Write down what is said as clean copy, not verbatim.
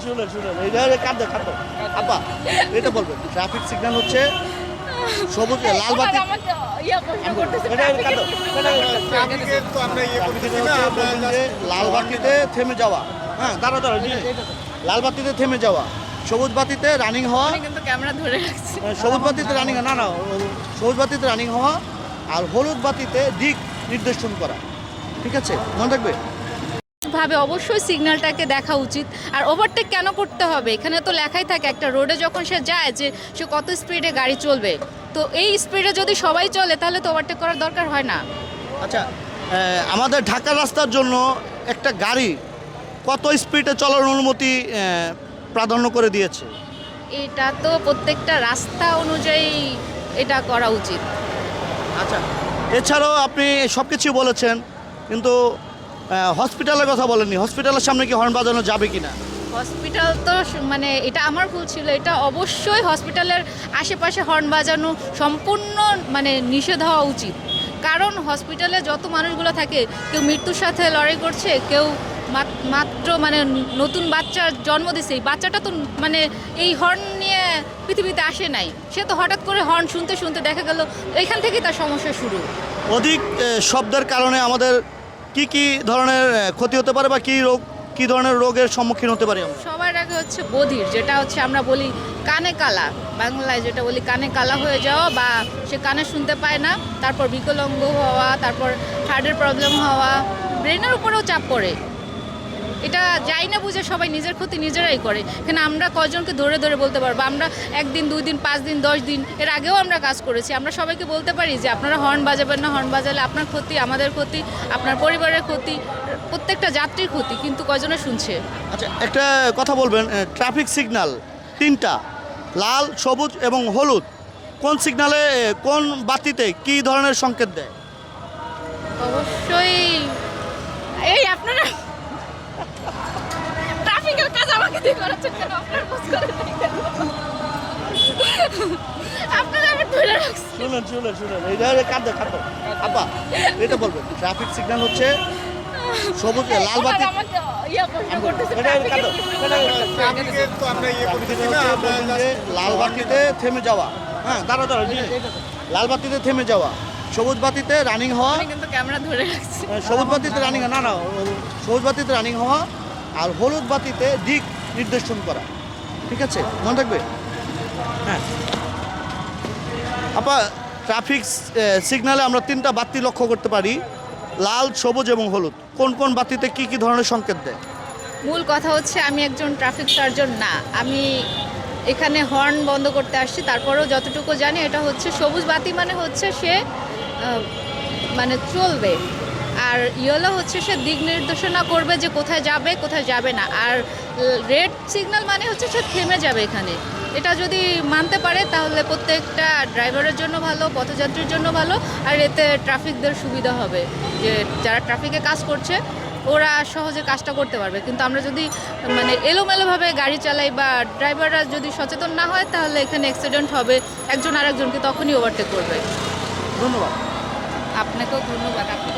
শুনেন এটা কাঁদো আপা, এটা বলবেন ট্রাফিক সিগন্যাল হচ্ছে সবুজ লাল বাতি লাল বাতিতে থেমে যাওয়া, হ্যাঁ দাঁড়া লাল বাতিতে থেমে যাওয়া, সবুজ বাতিতে রানিং হওয়া, কিন্তু ক্যামেরা ধরে রাখছি। সবুজ বাতিতে রানিং না সবুজ বাতিতে রানিং হওয়া আর হলুদ বাতিতে দিক নির্দেশন করা। ঠিক আছে, মনে থাকবে। ভাবে অবশ্যই সিগন্যালটাকে দেখা উচিত। আর ওভারটেক কেন করতে হবে? এখানে তো লেখাই থাকে একটা রোডে যখন সে যায় যে সে কত স্পিডে গাড়ি চলবে। তো এই স্পিডে যদি সবাই চলে তাহলে তো ওভারটেক করার দরকার হয় না। আচ্ছা, আমাদের ঢাকা রাস্তার জন্য একটা গাড়ি কত স্পিডে চলার অনুমতি প্রাধান্য করে দিয়েছে? এটা তো প্রত্যেকটা রাস্তা অনুযায়ী এটা করা উচিত। আচ্ছা, এছাড়াও আপনি সব কিছুই বলেছেন, কিন্তু হসপিটালের কথা বলেননি। হসপিটালের সামনে কি হর্ন বাজানো যাবে কি না? হসপিটাল তো মানে এটা আমার ভুল ছিল। এটা অবশ্যই হসপিটালের আশেপাশে হর্ন বাজানো সম্পূর্ণ মানে নিষেধ হওয়া উচিত। কারণ হসপিটালে যত মানুষগুলো থাকে, কেউ মৃত্যুর সাথে লড়াই করছে, কেউ মাত্র মানে নতুন বাচ্চার জন্ম দিছে। এই বাচ্চাটা তো মানে এই হর্ন নিয়ে পৃথিবীতে আসে নাই। সে তো হঠাৎ করে হর্ন শুনতে শুনতে দেখা গেল এখান থেকেই তার সমস্যা শুরু। অধিক শব্দের কারণে আমাদের কি ধরনের ক্ষতি হতে পারে বা কি ধরনের রোগের সম্মুখীন হতে পারি আমরা? সবার আগে হচ্ছে বধির, যেটা হচ্ছে আমরা বলি কানে কালা, বাংলায় যেটা বলি কানে কালা হয়ে যাওয়া, বা সে কানে শুনতে পায় না, তারপর বিকলাঙ্গ হওয়া, তারপর হার্টের প্রবলেম হওয়া, ব্রেনের উপরেও চাপ পড়ে। এটা যাই না বুঝে সবাই নিজের ক্ষতি নিজেরাই করে। এখানে আমরা কজনকে ধরে ধরে বলতে পারবো? আমরা 1 দিন 2 দিন 5 দিন 10 দিন এর আগেও আমরা কাজ করেছি। আমরা সবাইকে বলতে পারি যে আপনারা হর্ন বাজাবেন না, হর্ন বাজালে আপনার ক্ষতি, আমাদের ক্ষতি, আপনার পরিবারের ক্ষতি, প্রত্যেকটা যাত্রীর ক্ষতি, কিন্তু কজনে শুনছে? আচ্ছা, একটা কথা বলবেন, ট্রাফিক সিগন্যাল 3টা, লাল, সবুজ এবং হলুদ, কোন সিগন্যালে কোন বাতিতে কি ধরনের সংকেত দেয়? অবশ্যই এই আপনারা ট্রাফিকের কাজ আমাকে দিয়ে করাচ্ছেন কেন? আপনার কাজ করে নাই কেন? আপনারা আমার ধরে রাখছেন। শুনেন এটা কাঁদো আপা, এটা বলবেন ট্রাফিক সিগন্যাল হচ্ছে সবুজ লাল বাতি লাল বাতিতে থেমে যাওয়া, হ্যাঁ দাঁড়া লাল বাতিতে থেমে যাওয়া, সবুজ বাতিতে রানিং হওয়া, কিন্তু ক্যামেরা ধরে রাখছি। সবুজ বাতিতে রানিং না সবুজ বাতিতে রানিং হওয়া আর হলুদ বাতিতে দিক নির্দেশন করা। ঠিক আছে, মনে থাকবে। হ্যাঁ আপা, ট্রাফিক সিগন্যালে আমরা 3টা বাতি লক্ষ্য করতে পারি, লাল, সবুজ এবং হলুদ। কোন কোন বাতিতে কি ধরনের সংকেত দেয়? মূল কথা হচ্ছে আমি একজন ট্রাফিক সার্জন না, আমি এখানে হর্ন বন্ধ করতে আসছি। তারপরেও যতটুকু জানি এটা হচ্ছে সবুজ বাতি মানে হচ্ছে সে মানে চলবে, আর ইয়েলো হচ্ছে সে দিক নির্দেশনা করবে যে কোথায় যাবে কোথায় যাবে না, আর রেড সিগন্যাল মানে হচ্ছে সে থেমে যাবে এখানে। এটা যদি মানতে পারে তাহলে প্রত্যেকটা ড্রাইভারের জন্য ভালো, পথযাত্রীর জন্য ভালো, আর এতে ট্রাফিকদের সুবিধা হবে, যে যারা ট্রাফিকে কাজ করছে ওরা সহজে কাজটা করতে পারবে। কিন্তু আমরা যদি মানে এলোমেলোভাবে গাড়ি চালাই বা ড্রাইভাররা যদি সচেতন না হয় তাহলে এখানে অ্যাক্সিডেন্ট হবে, একজন আরেকজনকে তখনই ওভারটেক করবে। ধন্যবাদ। আপনাকেও ধন্যবাদ। আপনি